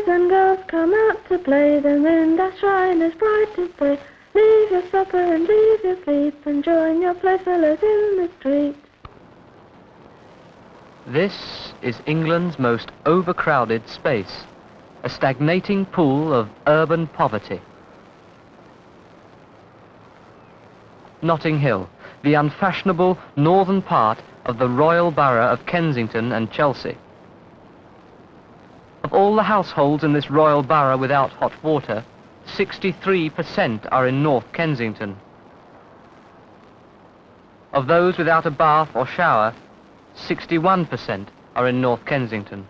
Boys and girls come out to play, the moon that shine is bright as day. Leave your supper and leave your sleep, and join your playfellows in the street. This is England's most overcrowded space, a stagnating pool of urban poverty. Notting Hill, the unfashionable northern part of the royal borough of Kensington and Chelsea. Of all the households in this royal borough without hot water, 63% are in North Kensington. Of those without a bath or shower, 61% are in North Kensington.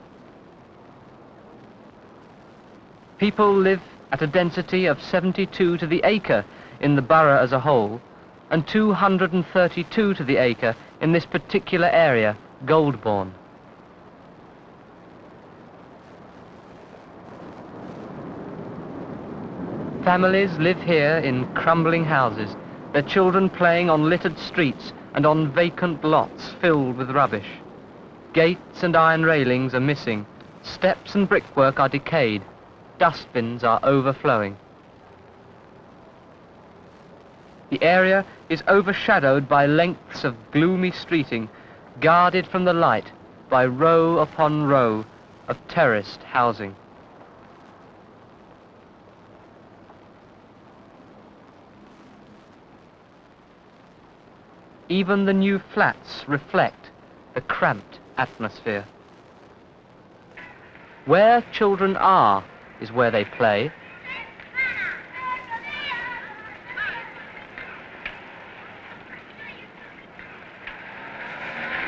People live at a density of 72 to the acre in the borough as a whole, and 232 to the acre in this particular area, Goldbourne. Families live here in crumbling houses, their children playing on littered streets and on vacant lots filled with rubbish. Gates and iron railings are missing, steps and brickwork are decayed, dustbins are overflowing. The area is overshadowed by lengths of gloomy streeting, guarded from the light by row upon row of terraced housing. Even the new flats reflect the cramped atmosphere. Where children are is where they play.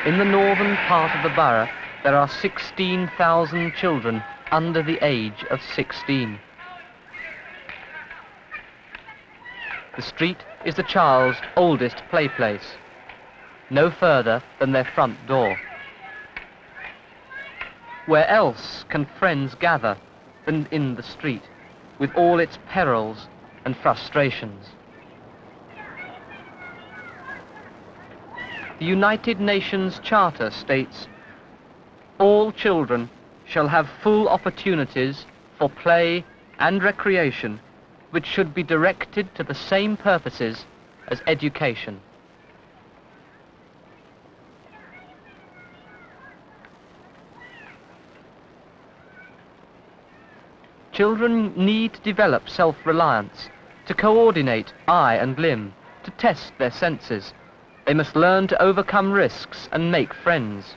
In the northern part of the borough, there are 16,000 children under the age of 16. The street is the child's oldest play place, no further than their front door. Where else can friends gather than in the street, with all its perils and frustrations? The United Nations Charter states, all children shall have full opportunities for play and recreation, which should be directed to the same purposes as education. Children need to develop self-reliance, to coordinate eye and limb, to test their senses. They must learn to overcome risks and make friends.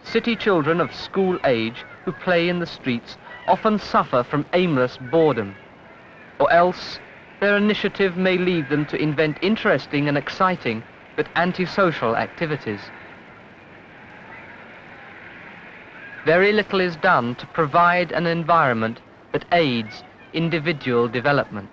City children of school age who play in the streets often suffer from aimless boredom, or else their initiative may lead them to invent interesting and exciting but antisocial activities. Very little is done to provide an environment that aids individual development.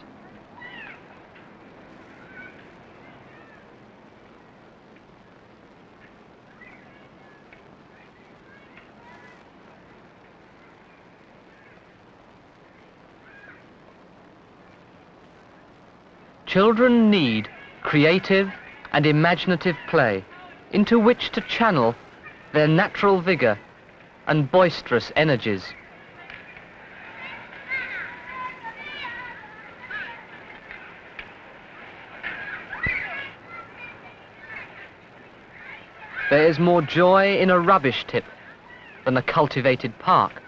Children need creative and imaginative play into which to channel their natural vigor and boisterous energies. There is more joy in a rubbish tip than a cultivated park,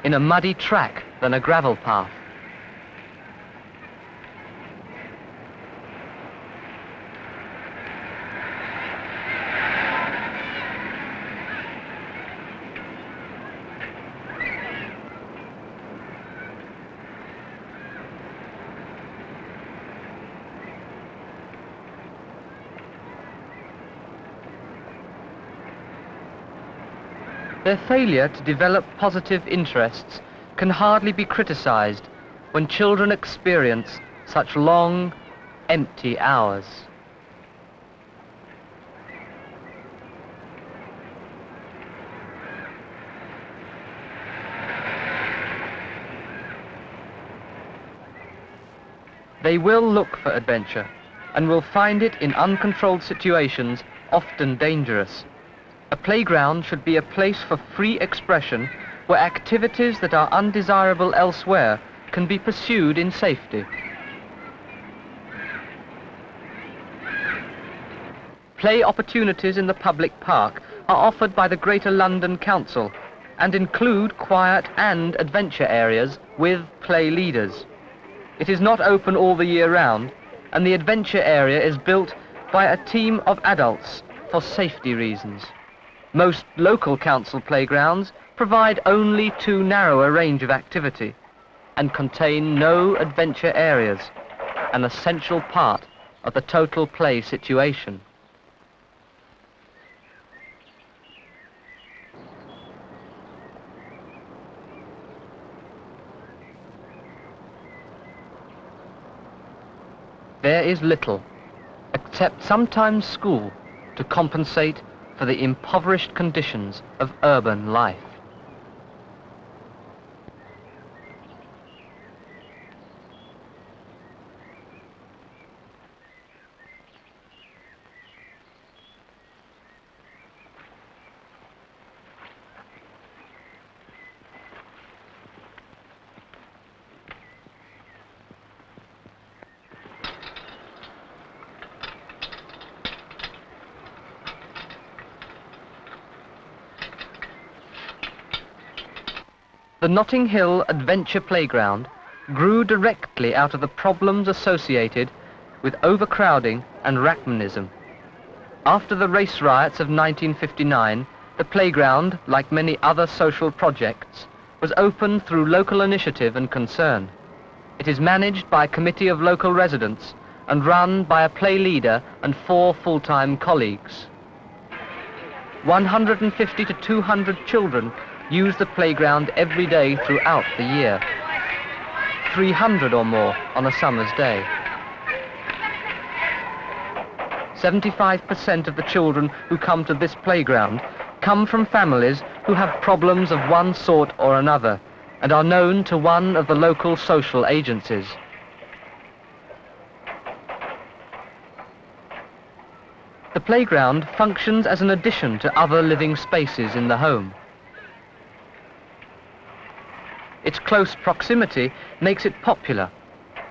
in a muddy track than a gravel path. Their failure to develop positive interests can hardly be criticized when children experience such long, empty hours. They will look for adventure and will find it in uncontrolled situations, often dangerous. A playground should be a place for free expression where activities that are undesirable elsewhere can be pursued in safety. Play opportunities in the public park are offered by the Greater London Council and include quiet and adventure areas with play leaders. It is not open all the year round, and the adventure area is built by a team of adults for safety reasons. Most local council playgrounds provide only too narrow a range of activity and contain no adventure areas, an essential part of the total play situation. There is little, except sometimes school, to compensate for the impoverished conditions of urban life. The Notting Hill Adventure Playground grew directly out of the problems associated with overcrowding and Rachmanism. After the race riots of 1959, the playground, like many other social projects, was opened through local initiative and concern. It is managed by a committee of local residents and run by a play leader and 4 full-time colleagues. 150 to 200 children use the playground every day throughout the year, 300 or more on a summer's day. 75% of the children who come to this playground come from families who have problems of one sort or another and are known to one of the local social agencies. The playground functions as an addition to other living spaces in the home. Its close proximity makes it popular.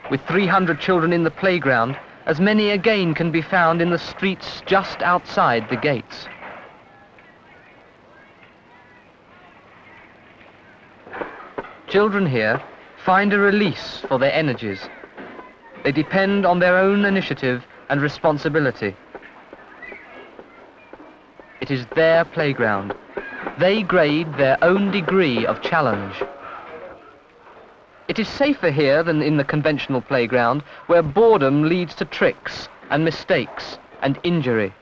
With 300 children in the playground, as many again can be found in the streets just outside the gates. Children here find a release for their energies. They depend on their own initiative and responsibility. It is their playground. They grade their own degree of challenge. It is safer here than in the conventional playground, where boredom leads to tricks and mistakes and injury.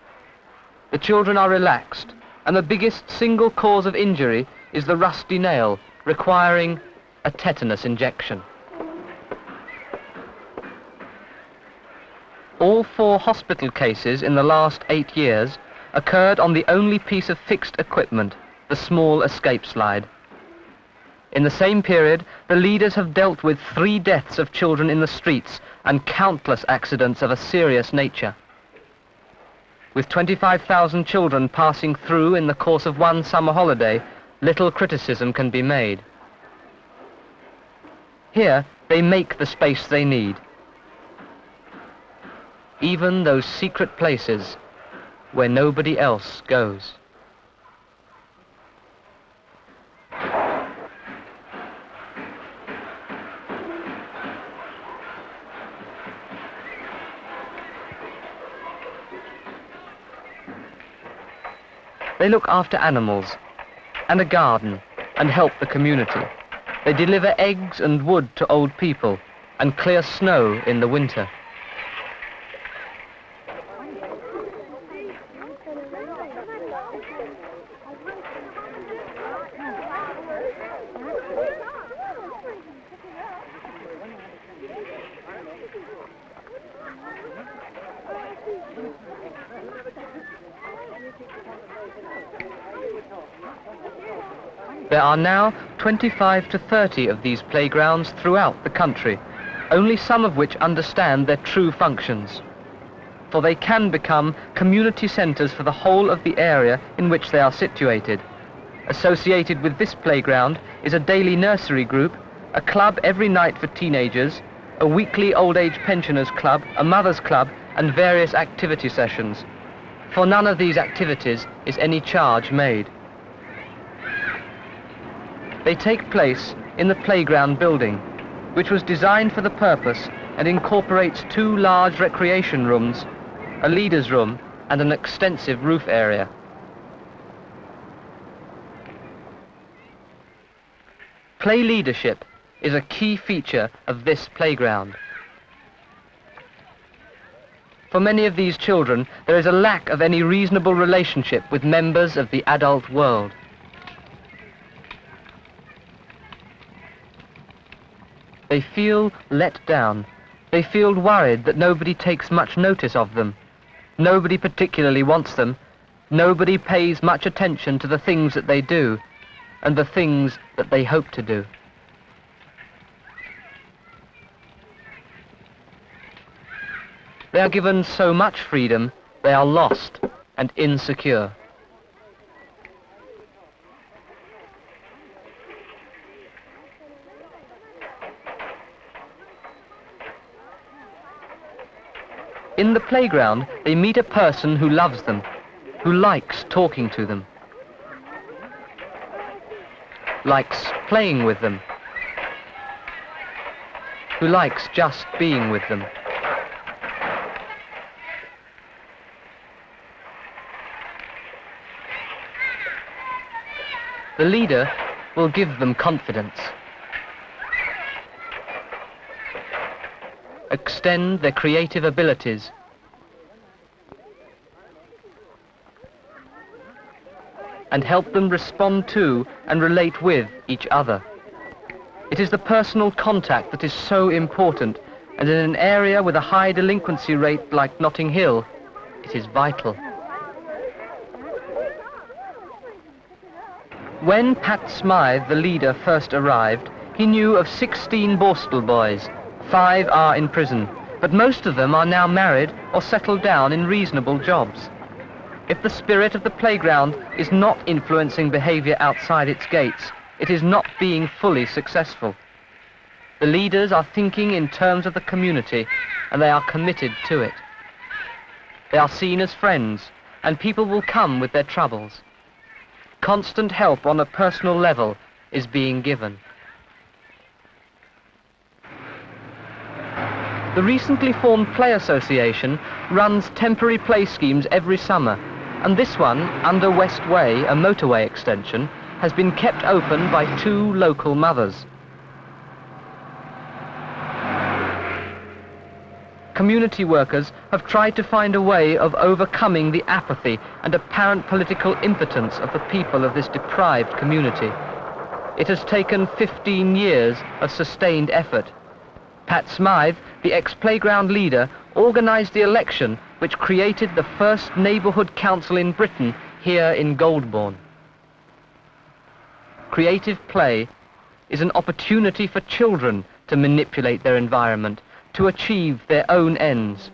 The children are relaxed, and the biggest single cause of injury is the rusty nail, requiring a tetanus injection. All 4 hospital cases in the last 8 years occurred on the only piece of fixed equipment, the small escape slide. In the same period, the leaders have dealt with 3 deaths of children in the streets and countless accidents of a serious nature. With 25,000 children passing through in the course of one summer holiday, little criticism can be made. Here, they make the space they need. Even those secret places where nobody else goes. They look after animals and a garden and help the community. They deliver eggs and wood to old people and clear snow in the winter. There are now 25 to 30 of these playgrounds throughout the country, only some of which understand their true functions. for they can become community centres for the whole of the area in which they are situated. Associated with this playground is a daily nursery group, a club every night for teenagers, a weekly old age pensioners club, a mothers club, and various activity sessions. For none of these activities is any charge made. They take place in the playground building, which was designed for the purpose and incorporates 2 large recreation rooms, a leader's room, and an extensive roof area. Play leadership is a key feature of this playground. For many of these children, there is a lack of any reasonable relationship with members of the adult world. They feel let down. They feel worried that nobody takes much notice of them. Nobody particularly wants them. Nobody pays much attention to the things that they do and the things that they hope to do. They are given so much freedom, they are lost and insecure. In the playground, they meet a person who loves them, who likes talking to them, likes playing with them, who likes just being with them. The leader will give them confidence, extend their creative abilities, and help them respond to and relate with each other. It is the personal contact that is so important, and in an area with a high delinquency rate like Notting Hill, it is vital. When Pat Smythe, the leader, first arrived, he knew of 16 Borstal boys. 5 are in prison, but most of them are now married or settled down in reasonable jobs. If the spirit of the playground is not influencing behaviour outside its gates, it is not being fully successful. The leaders are thinking in terms of the community, and they are committed to it. They are seen as friends, and people will come with their troubles. Constant help on a personal level is being given. The recently formed Play Association runs temporary play schemes every summer, and this one, under West Way, a motorway extension, has been kept open by 2 local mothers. Community workers have tried to find a way of overcoming the apathy and apparent political impotence of the people of this deprived community. It has taken 15 years of sustained effort. Pat Smythe, the ex-playground leader, organised the election which created the first neighbourhood council in Britain here in Goldbourne. Creative play is an opportunity for children to manipulate their environment, to achieve their own ends,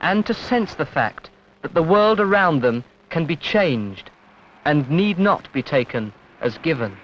and to sense the fact that the world around them can be changed and need not be taken as given.